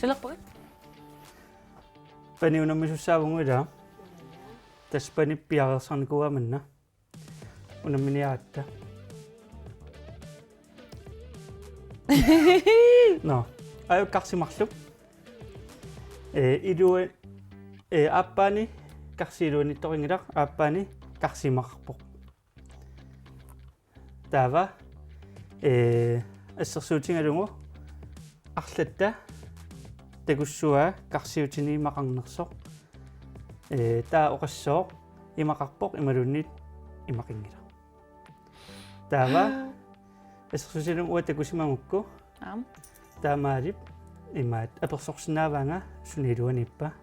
Selapag. Paniuna mo sa sabong ida. Tas panipiyakasan ko aman na. Una miniyata. No. Ayaw kaksi maksuk. Idu apa ni kaksi do ni tokingirak apa ni kaksi makpok. Tava assasuutinga lungu арлатта тагуссуа карсиутини мақарнерсоқ таа оқассооқ имақарпоқ ималуннит имақингила таава assasuutinung уа тагусимамукку таамаалип имаат аперсорсинааваанга сунилуаниппа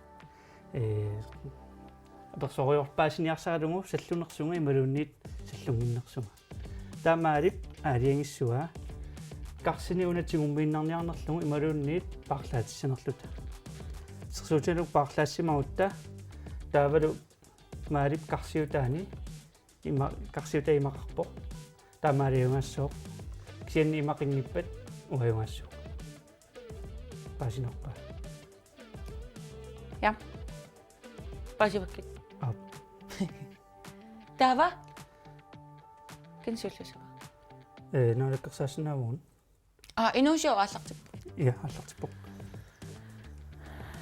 аперсориорпаасиниарсаралугу саллунерсунга ималуннит саллунгиннерсунга таамаалип аалиангиссуа карсини унатигуммииннарниарнерлугу ималуунниит паарлаатиссанерлута сэрсуутинук паарлаассимагутта таавалу маалип карсиутаани има карсиута имақарпо таамаалиунгассоо кисианни имақингиппат уаюнгассоо пасинерпа Ja. Pasivakki. Ap. Tava. Kinsullusa. Naalakkersaassinaavun Inuusio aallartip. ja аллартиппоқ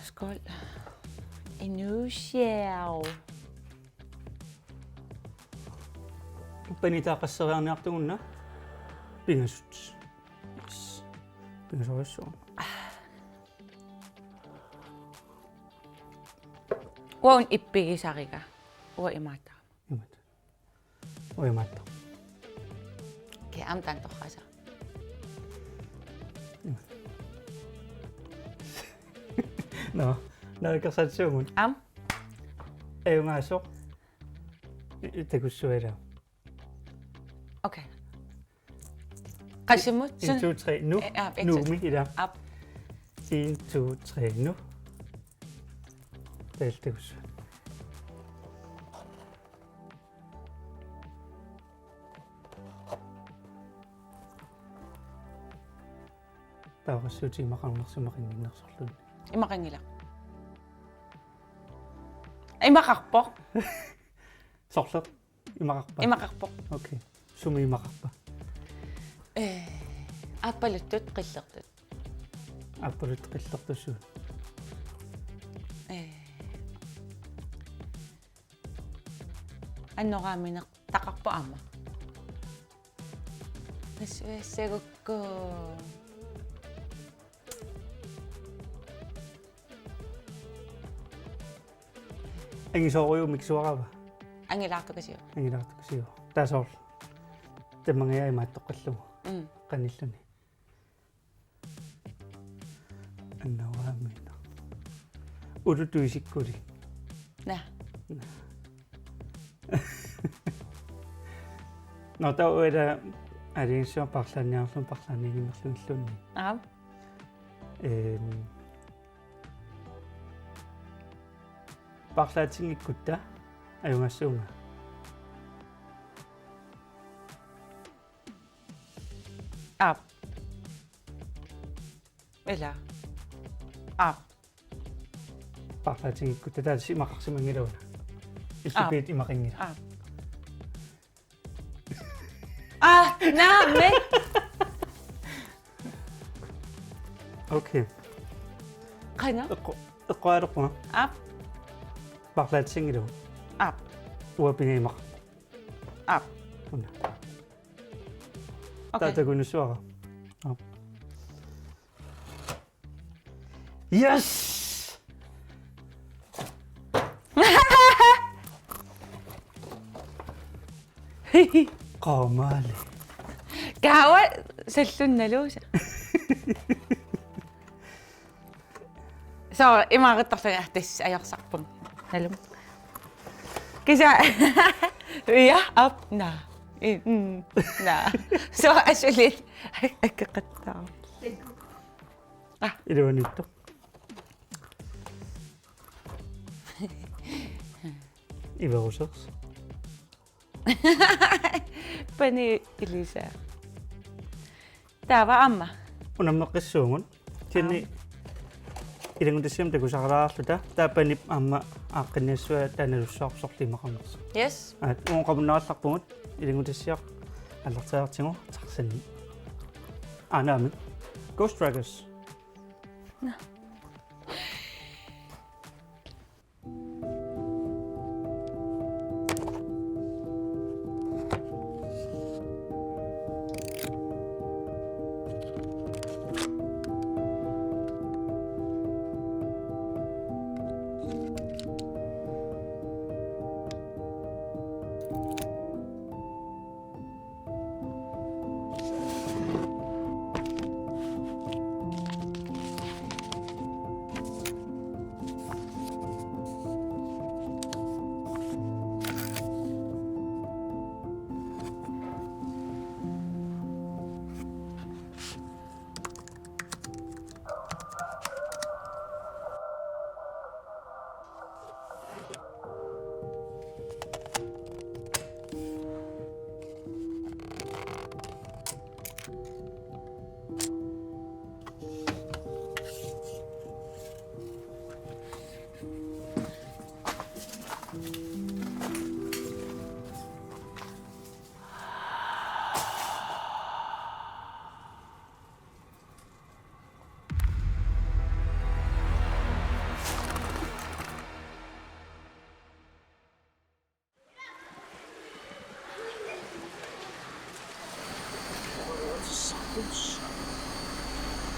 Skål. Inuusio. панитаақассериарниартугунна пингасут пингасориссоо Uun ippigisariga. Ua imaata. имат оямаатта Ke amtan toqasa. no naalakkersaatsууgun Am. аюнгаассоо такуссуила Okay. Qasimut 1 2 3 nu nu mi ida Ap. 1 2 3 nu тэлтэвс таавассуути мақарнерсумақингиннерсорлун Imaqangila. Imaqarpoq. сорлер имақарпа Imaqarpoq. окей суми имақарпа Appaluttut qillertut. аппалут қиллертуссуу Annoraamineq taqarpu amma. Nassuassagukku. ангисоориу миксуарава Angilaartukasiu. ангилаартуксиу таасоор тамангая имааттоққаллугу Mm. qanilluni аннаваамина улутуисиккули Na. нотауэра алингсуа парлааниарлун парлаанингимерлунлунни Am. парлаатингиккутта аюнгассуунга Ap. Ela. Ap. парлаатингиккутта таasi имақарсимангилауна иллупиит имақингила Ap. Namme. окей Qana. эққуалеқуа Ap. парлаатингилау Ap. уапингимақ Ap. уна Okay. таатагунуссуара yes qaamaali Kawa sallunnaluusa. So imaqittarlaga tass ajarsarpun. Nalum. Kisa. Ja, up na. Na. So asulit akkaqattaa. илуанитто иверусерс Pani Elisa. Tava amma. унаммеққиссуугун тини илангутассиам такусараарлута таапанип аама ааққиннассуа таналуссаарсорлимақарнерс Yes. уоқамуннаалларпугут илангутассиақ аллартаартигу тарсанни анаами Ghost Dragons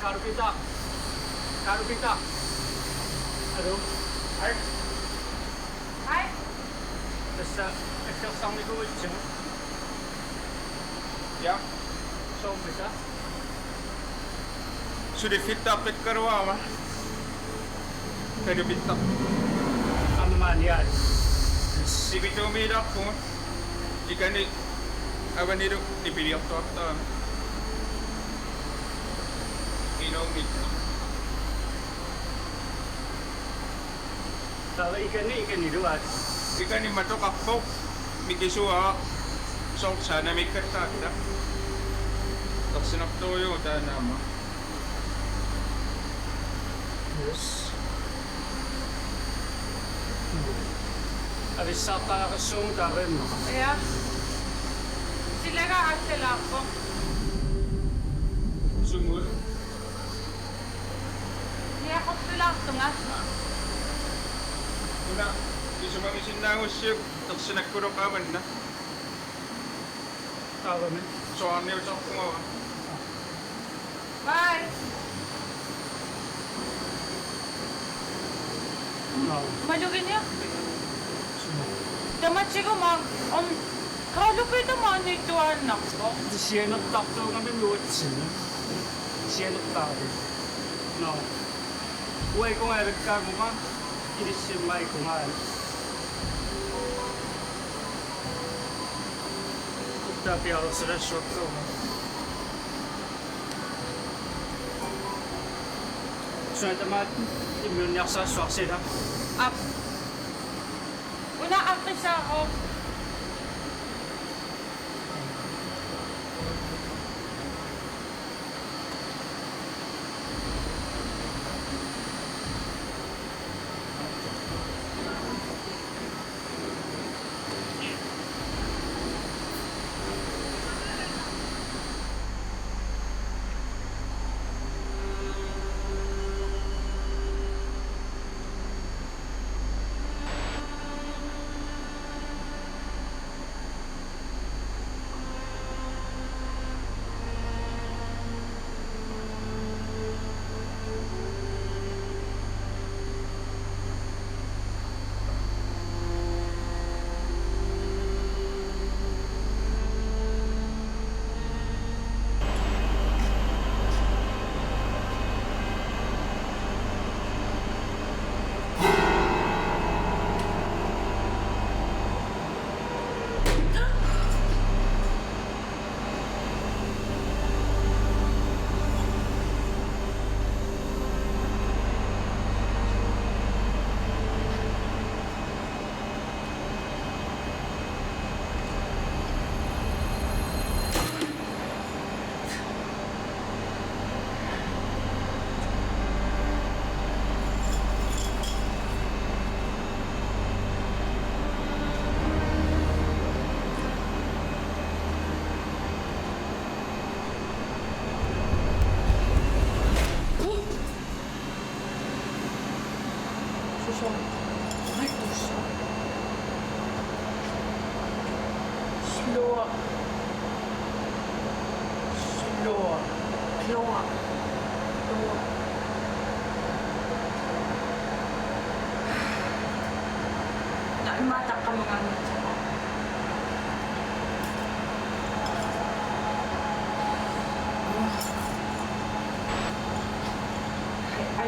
Karupita. Karupita. Hallo. Hej. Hej. Efter sammen gå ud til mig. Ja, Så med dig. sudah kita pikir apa? Kayak kita, Aman ya. si Vito mira pun, jika ni apa ni tu dipilih apa? Kita. Tahu ikan ni dua. Jika ni matok apa, mikisua, sok sana mikir tak ada. Tak senap toyo tak nama. Yes. Abi sata kasung tarim. Ja. Sila ka sila ako. Sumur. Hindi ako sila ako nga. Una, di sumangisin na ako siya, tak sinagkurong kaman na. Tahu men. So ano yung sa kumawa? Bye. No. Malugin niya. Damat siya mag... Kalau pa ito man ito anak ko. Siya nagtakto kami luwat sila. Siya nagtakto. No. Uy, kung ay nagkago ka, hindi siya may kumain. Tapi ako sila short ko. So, ito mga immune niya sa swak sila. Up. Una akis ako.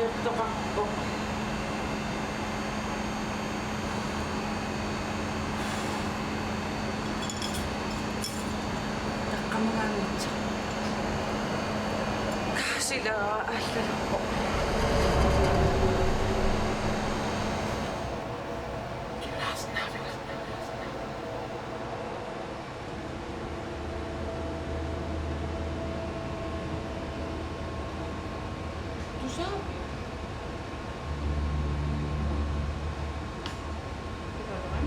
kalluptokakko. Takkamanganitsa. Sila allalakko. Tusa? Ikaw naman?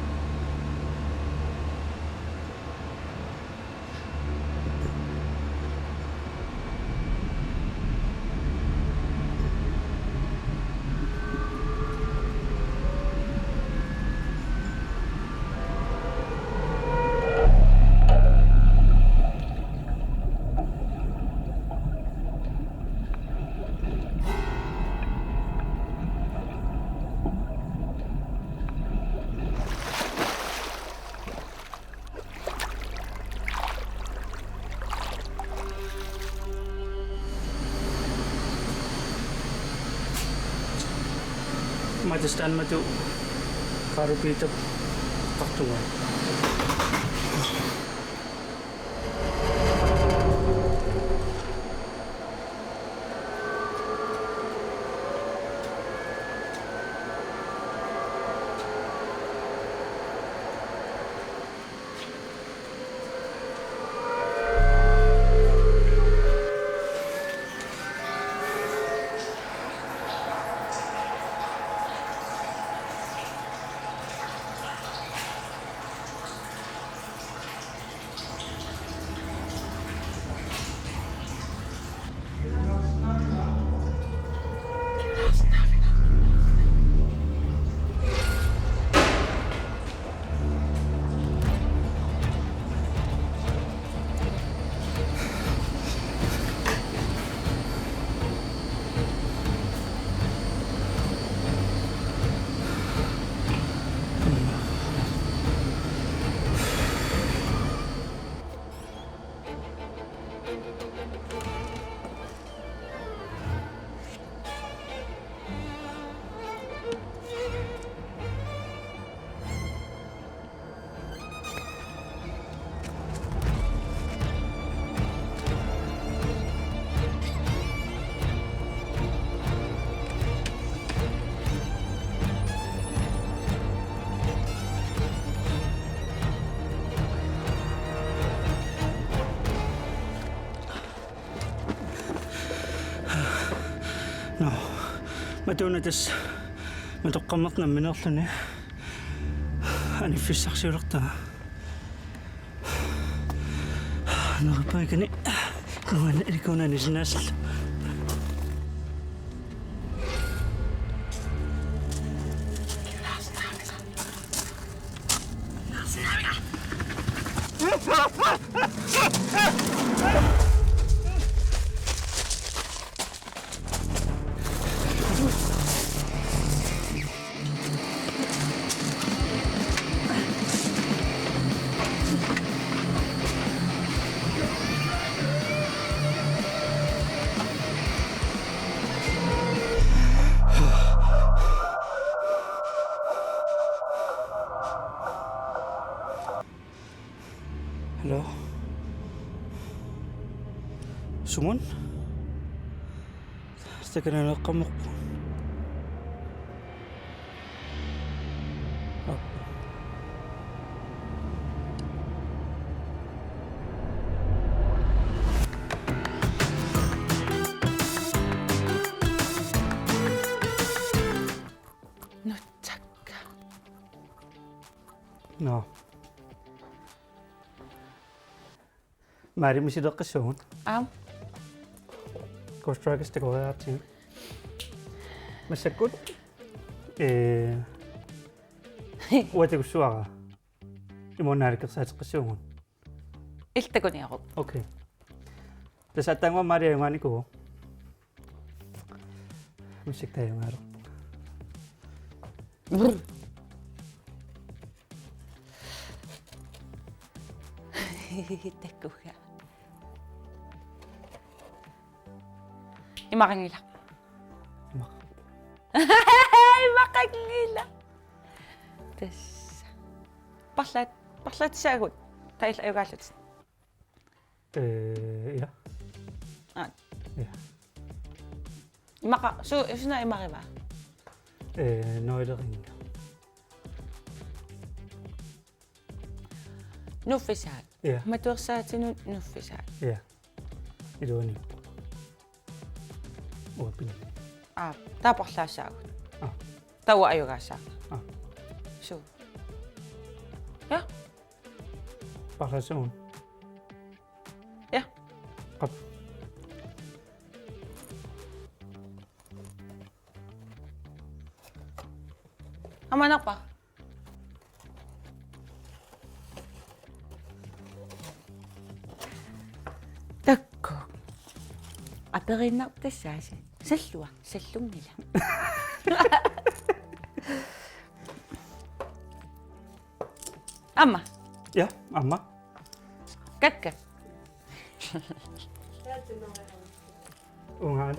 Majastan maju karupita paktungan. No, matunatas matuqqamat na minarluni. Ani fissaqsiulaqta. Naqapaikani. Kuman ilikuna nisnasl. Hello? Sumon? Saka na nakamok po. No, tsaka. No. Mari misi dokasyon. Kostragas te ko atin. Masakot. Wate kusuara. Imo narikas sa kasyon. Iltako niya ako. Okay. Tas atang mari ang mani ko. Musik tayo maro. Teko ka. Imakan nila. Makakila. Tässä. Parlat saagut. Tail ayugallut. Ja. Ah. Ja. Maka suna imariva. Nøgleringe. Nuffisaat. Ja. Ma tuorsaatin nuffisaat. Ja. Iluani. Uapin. Taaparlaassaagut. Ah. Tawa ayugaassaa. Ah. Su. Ja. Parlasson. Ja. Qap. Amanapa. Takko. Aperinna tassaasi. Sallua, sallungila. Amma, Ja, amma. kätkä. Ungaan.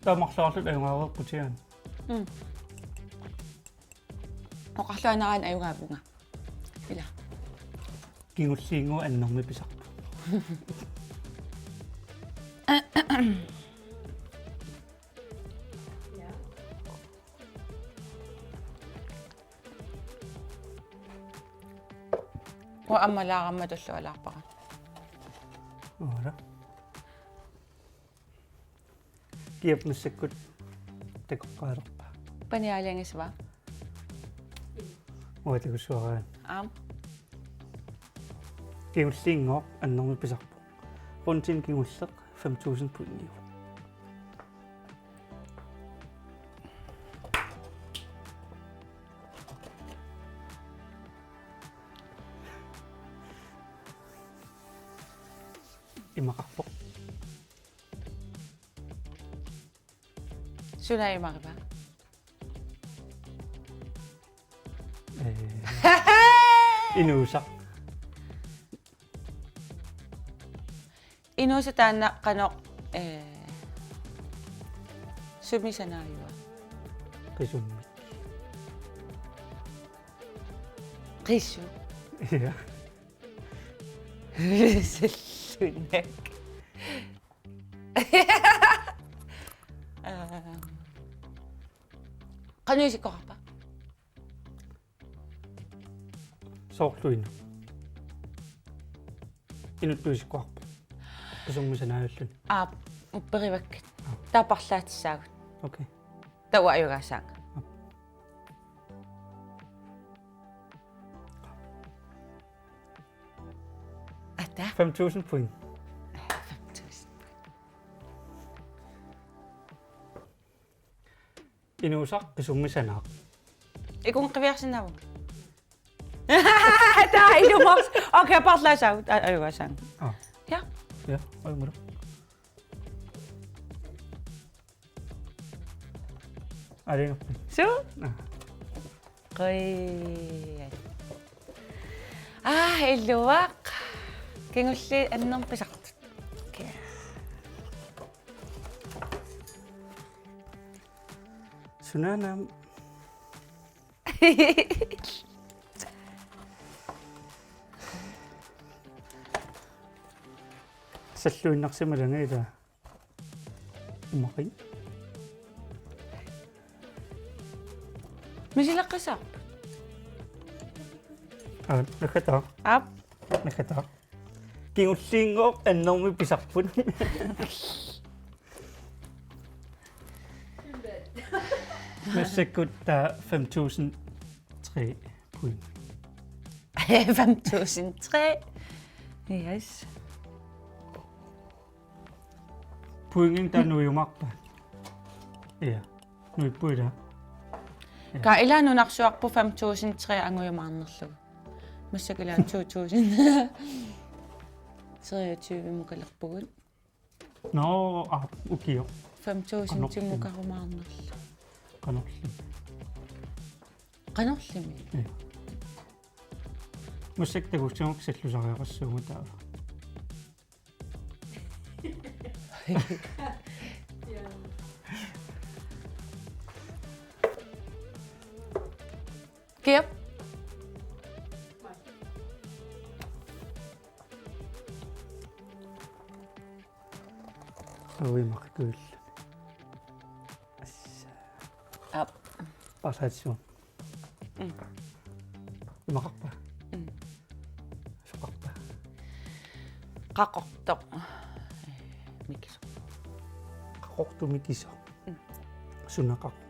Tamaqlaarlut ayungaaqaqqutian. Oqarluanaraan ayungaapunga. Ila. Kingussiingu annermi pisarpu. Wa amma laaramma tullualaarpaqa. Ora. Kiapnissakkut takoqqaalerpa. Panialengiswa. Uatakussuaraan. Am. Kingussiingoq annermi pisarpu. Runtin kingulleq 5.000 punniu. Imaqarpoq. Suna imariva. Inuusaq. Inuusataanna qanoq sumisanaayua. Qisummi. Qissu. Ja. Sallunak. Qanuisikkorpa. Soorluina. Inuttuisikkuarpu. Qisummisanaayullun. Upperivakkat. Taaparlaatissaagut. Okay. Tawa ayugaassaanga. Ata. 5.000 point. Inuusaq qisummisanaaq. Ikun qiviarsinaavu. Taa ilumars. Okay, parlaasaagut ayugaassaanga. Ah. Ja. Ja, oimuru. Aringappi. Su. Ah. Qoi. Illuaq. Kingulli annerpisartut. Okay. Sunanam. Salluinnarsimalanga umaqi. Misilaqqasaaq. Nakata. Ap. Nakata. Kingulliingoq annermi pisarpun. Massakkut 5.003 point. 5.003. Yes. Puingin ta nuiumarpa. Ja. Nuippuita. Ka ilaanunarsuarpu 5.003 angujumaarnerlugu. Massakilaa 2.000. 23 mukalerpugut. No, ukio. 5.000 timukarumaarnerlu. Qanorlu. qanerlimi Mussaktagussiamuk sallusariaqassuugu taava. kiap Uimaqqikuulla. ap Pasatsuun. Imaqarpa. Soqarpa. qaqortoq mikiso Qaqortumikiso. Sunaqartu.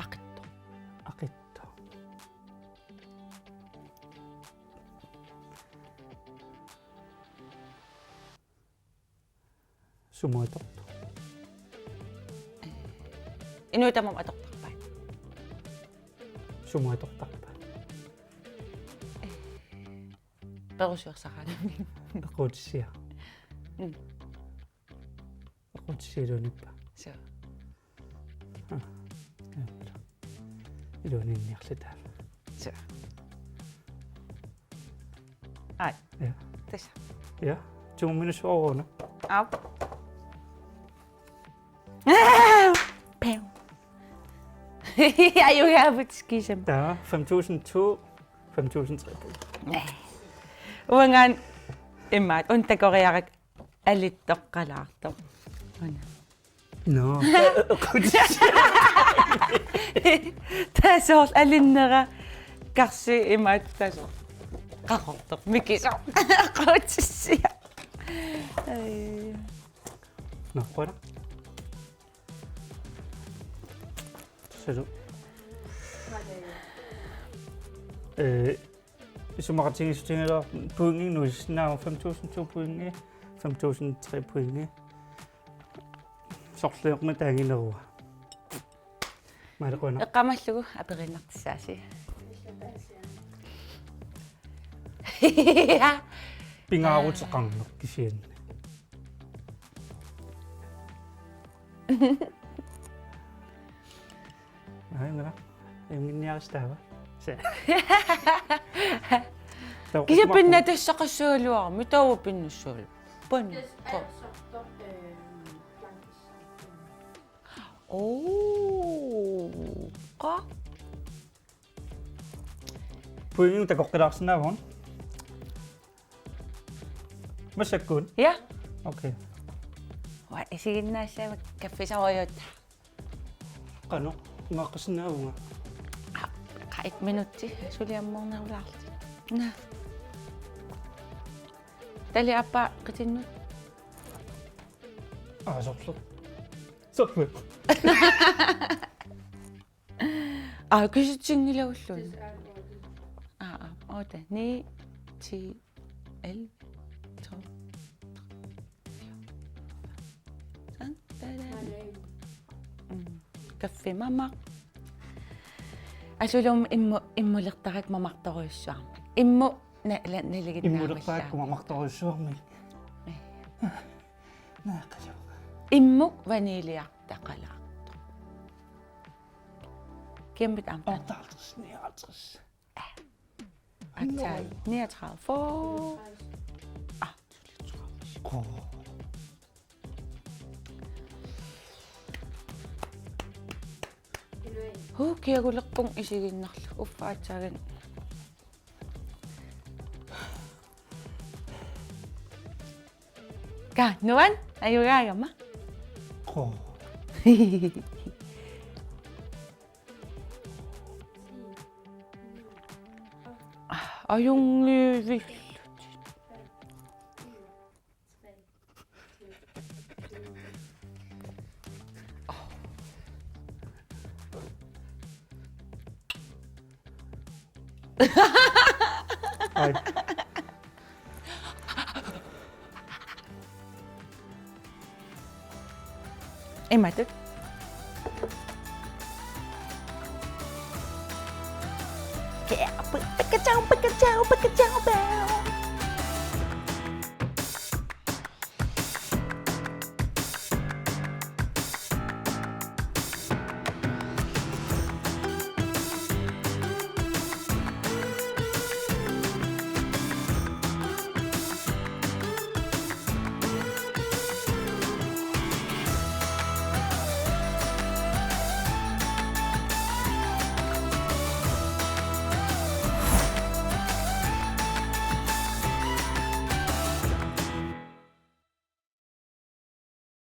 aqitto Aqittu. Sumuatortu. inuitamam atortarpai Sumuatortarpa. perusuersaqalami Aquutsia. Aquutsiluunippa. so Iluuninniarlutaava. so ai Ja. tässä Ja, 2 minutter over. au pæv ajugaavutskisam Der er 5.002, 5.300. uangaan immaat untakoriarak alittoqqalaartoq ana Nå. tasoorl alinnera karsi immaat tasoor qaqortoq mikiso qautissia Nå, prøv da. Så du. Så må jeg tænke, så tænker jeg, point nu er 5.002 point, 5.003 point. Så slet med dagen i over. Hvad er det rønner? eqqamallugu aperinnertissaasi Bingaru til gang nok i fjenden. Nej, hvad er det? Jeg er min nærmeste. kisa pinna tassaqassualuarmi tawa pinnussualu pun qa Pointen, der går rigtig sådan her, hun. Hvad så kun? ja Okay. wa isiginnaassaama kaffisavajutta Kan nu? Må jeg sådan her, hun. qa 1 minutti suliammoornerulaarti na tali appa qitinnut Så slut. Så slut. kysitsingilaulluun oota 9 10 11 12 kaffi mama asulum immulertarak mamartoruissuarma immu naliginnaamallaa Immuudaktaak, kun mä mahtaa Suomi. Nääkäsi. immu vaniliartaqalaartu kiammit ampa 58, 59. atal 39 for kiaguleqqung isiginnarlu uffaatsaagin nuan ayugaagama ajungliivil Ej. Immatut. Pika ciao, pika ciao, pika ciao,